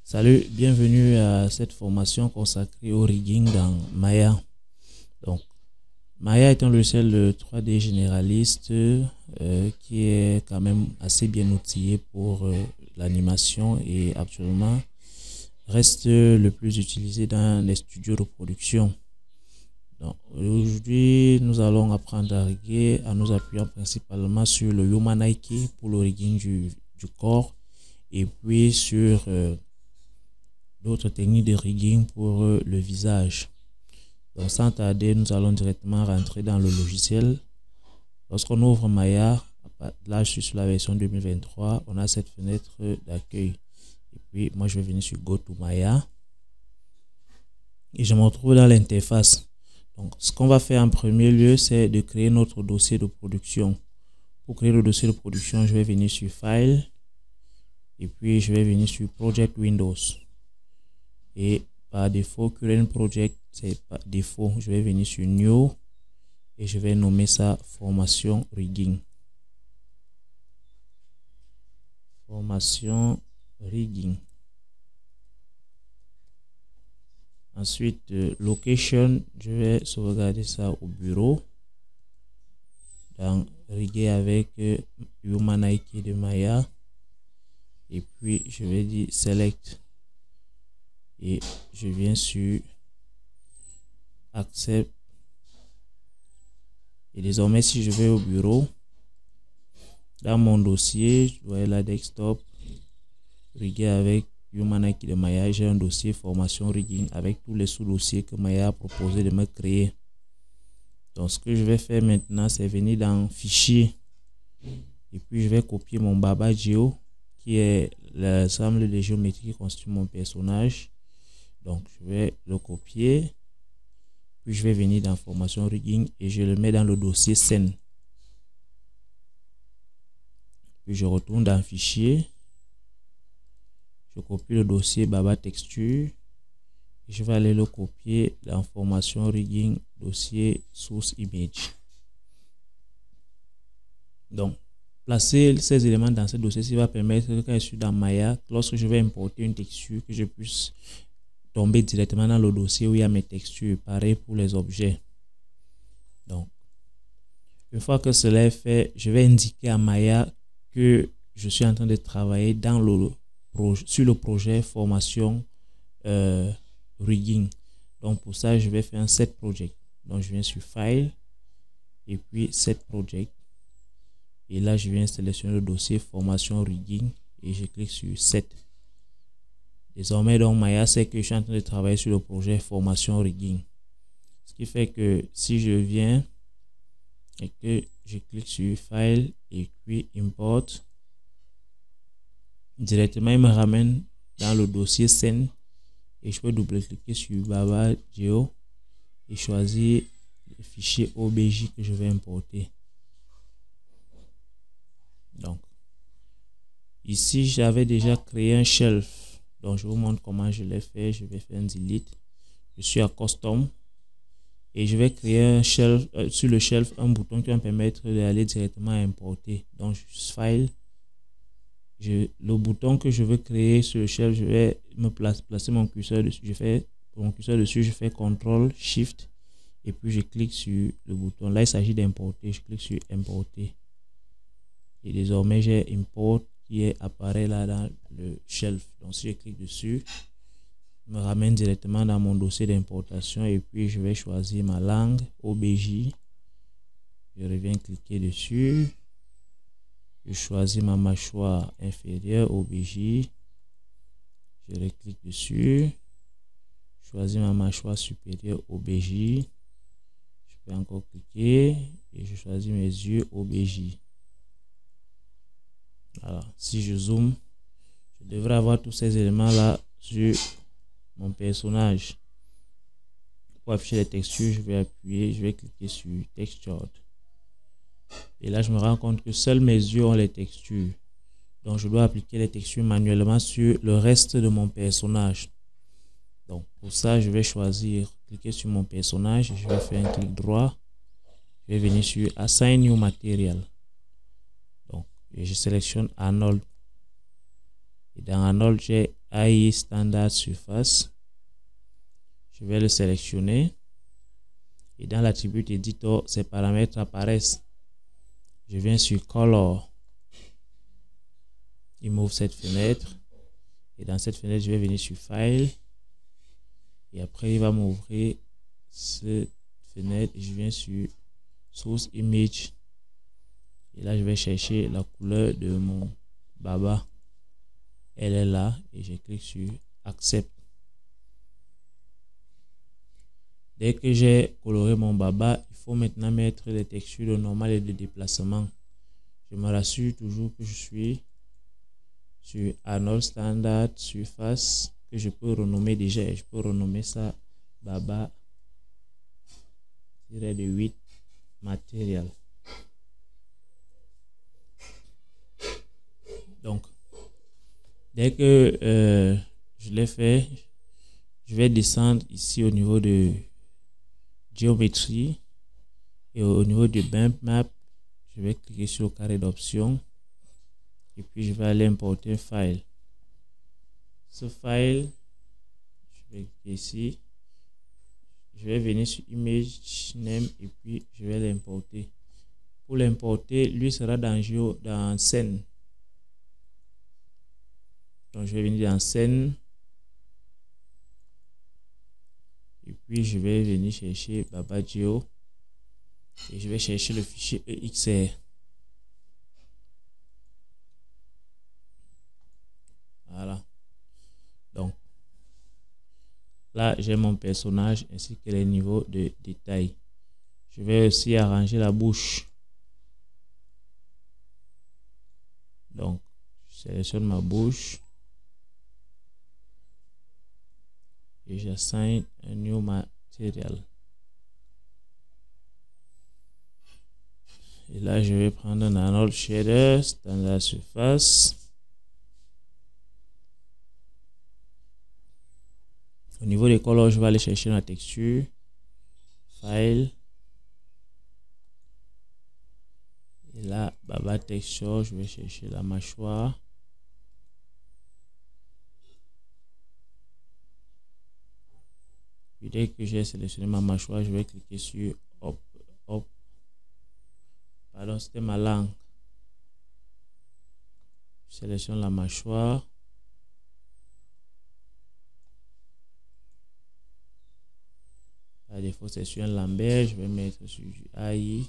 Salut, bienvenue à cette formation consacrée au rigging dans Maya. Donc, Maya est un logiciel de 3D généraliste qui est quand même assez bien outillé pour l'animation et actuellement reste le plus utilisé dans les studios de production. Donc, aujourd'hui, nous allons apprendre à riguer en nous appuyant principalement sur le Yamanaki pour le rigging du corps et puis sur d'autres techniques de rigging pour le visage. Donc sans tarder, nous allons directement rentrer dans le logiciel. Lorsqu'on ouvre Maya, là je suis sur la version 2023, on a cette fenêtre d'accueil. Et puis moi je vais venir sur Go to Maya. Et je me retrouve dans l'interface. Donc ce qu'on va faire en premier lieu, c'est de créer notre dossier de production. Pour créer le dossier de production, je vais venir sur File. Et puis je vais venir sur Project Windows. Et par défaut, Current Project, c'est par défaut. Je vais venir sur New et je vais nommer ça Formation Rigging. Formation Rigging. Ensuite, Location, je vais sauvegarder ça au bureau. Dans Riguer avec Yamanaki de Maya. Et puis, je vais dire Select. Et je viens sur Accept. Et désormais, si je vais au bureau, dans mon dossier, je vois la desktop, rigging avec Yamanaki de Maya, j'ai un dossier formation rigging avec tous les sous-dossiers que Maya a proposé de me créer. Donc, ce que je vais faire maintenant, c'est venir dans Fichier. Et puis, je vais copier mon Baba Geo, qui est l'ensemble de géométries qui constitue mon personnage. Donc, je vais le copier. Puis, je vais venir dans Formation Rigging et je le mets dans le dossier scène. Puis, je retourne dans Fichier. Je copie le dossier Baba Texture. Et je vais aller le copier dans Formation Rigging, dossier Source Image. Donc, placer ces éléments dans ce dossier, ça va permettre que quand je suis dans Maya, lorsque je vais importer une texture, que je puisse tomber directement dans le dossier où il y a mes textures. Pareil pour les objets. Donc, une fois que cela est fait, je vais indiquer à Maya que je suis en train de travailler sur le projet formation rigging. Donc, pour ça, je vais faire un set project. Donc, je viens sur File et puis set project. Et là, je viens sélectionner le dossier formation rigging et je clique sur set. Désormais, donc, Maya sait que je suis en train de travailler sur le projet formation rigging. Ce qui fait que si je viens et que je clique sur File et puis Import, directement, il me ramène dans le dossier scène et je peux double-cliquer sur Baba Geo et choisir le fichier OBJ que je vais importer. Donc, ici, j'avais déjà créé un shelf. Donc, je vous montre comment je l'ai fait. Je vais faire un delete. Je suis à Custom. Et je vais créer un shelf, sur le shelf, un bouton qui va me permettre d'aller directement à importer. Donc, File. Le bouton que je veux créer sur le shelf, je vais me placer mon curseur dessus. Je fais CTRL, SHIFT. Et puis, je clique sur le bouton. Là, il s'agit d'importer. Je clique sur Importer. Et désormais, j'ai Import qui apparaît là dans le shelf. Donc, si je clique dessus, je me ramène directement dans mon dossier d'importation et puis je vais choisir ma langue OBJ. Je reviens cliquer dessus. Je choisis ma mâchoire inférieure OBJ. Je reclique dessus. Je choisis ma mâchoire supérieure OBJ. Je peux encore cliquer et je choisis mes yeux OBJ. Alors, si je zoome, je devrais avoir tous ces éléments là sur mon personnage. Pour afficher les textures, je vais appuyer, je vais cliquer sur Textured. Et là, je me rends compte que seuls mes yeux ont les textures. Donc, je dois appliquer les textures manuellement sur le reste de mon personnage. Donc, pour ça, je vais choisir, cliquer sur mon personnage. Je vais faire un clic droit. Je vais venir sur Assign New Material. Et je sélectionne Arnold. Et dans Arnold, j'ai AI Standard Surface. Je vais le sélectionner. Et dans l'attribut Editor, ces paramètres apparaissent. Je viens sur Color. Il m'ouvre cette fenêtre. Et dans cette fenêtre, je vais venir sur File. Et après, il va m'ouvrir cette fenêtre. Je viens sur Source Image. Et là, je vais chercher la couleur de mon baba. Elle est là. Et je clique sur Accept. Dès que j'ai coloré mon baba, il faut maintenant mettre les textures de normal et de déplacement. Je me rassure toujours que je suis sur Arnold Standard Surface, que je peux renommer déjà. Je peux renommer ça baba de 8 matériel. Donc, dès que je l'ai fait, je vais descendre ici au niveau de géométrie et au niveau de Bitmap, je vais cliquer sur le carré d'options et puis je vais aller importer un file. Ce file, je vais cliquer ici, je vais venir sur Image Name et puis je vais l'importer. Pour l'importer, lui sera dans scène. Donc je vais venir dans scène et puis je vais venir chercher Baba Geo et je vais chercher le fichier EXR. Voilà. Donc là, j'ai mon personnage ainsi que les niveaux de détail. Je vais aussi arranger la bouche. Donc, je sélectionne ma bouche et j'assign un new material. Et là, je vais prendre un Arnold Shader, Standard Surface. Au niveau des couleurs, je vais aller chercher la texture. File. Et là, Baba Texture, je vais chercher la mâchoire. Puis dès que j'ai sélectionné ma mâchoire, je vais cliquer sur Hop. Pardon, c'était ma langue. Je sélectionne la mâchoire. Par défaut, c'est sur un Lambert. Je vais mettre sur du AI.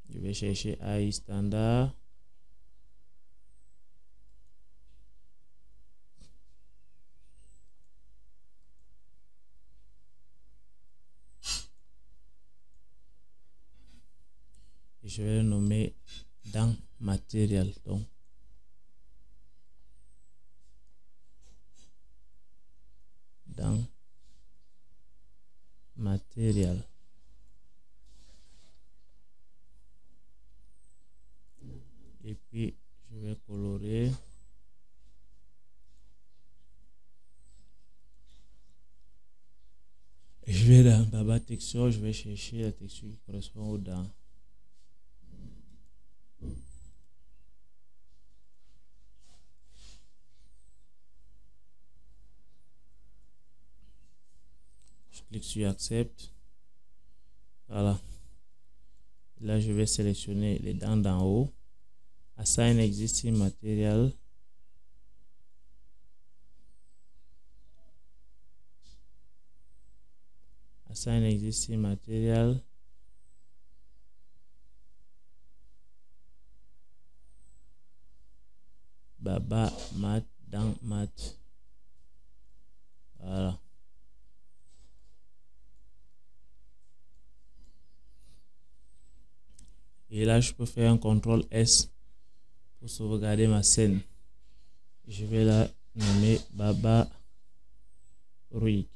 Je vais chercher AI Standard. Et je vais le nommer dans matériel. Donc, dans matériel. Et puis, je vais colorer. Et je vais dans Baba Texture, je vais chercher la texture qui correspond aux dents. Je clique sur Accept. Voilà. Là, je vais sélectionner les dents d'en haut. Assign existing material. Assign existing material. Baba mat dans mat. Voilà. Et là, je peux faire un CTRL S pour sauvegarder ma scène. Je vais la nommer Baba Ruig.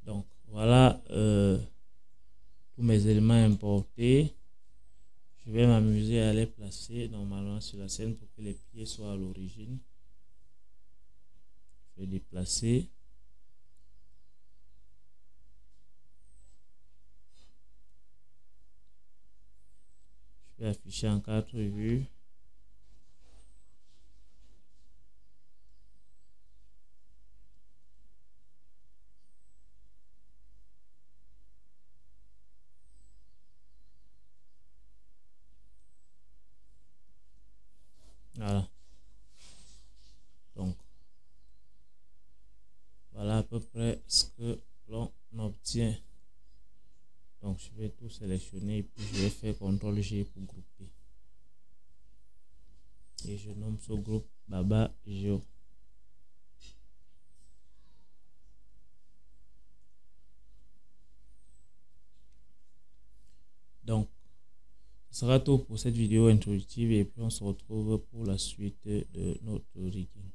Donc, voilà tous mes éléments importés. Je vais m'amuser à les placer normalement sur la scène pour que les pieds soient à l'origine. Je vais déplacer. vais afficher en 4 vues. Voilà. Donc, voilà à peu près ce que l'on obtient. Donc, je vais tout sélectionner et puis je vais faire CTRL G pour grouper. Et je nomme ce groupe Baba Geo. Donc, ce sera tout pour cette vidéo introductive et puis on se retrouve pour la suite de notre rigging.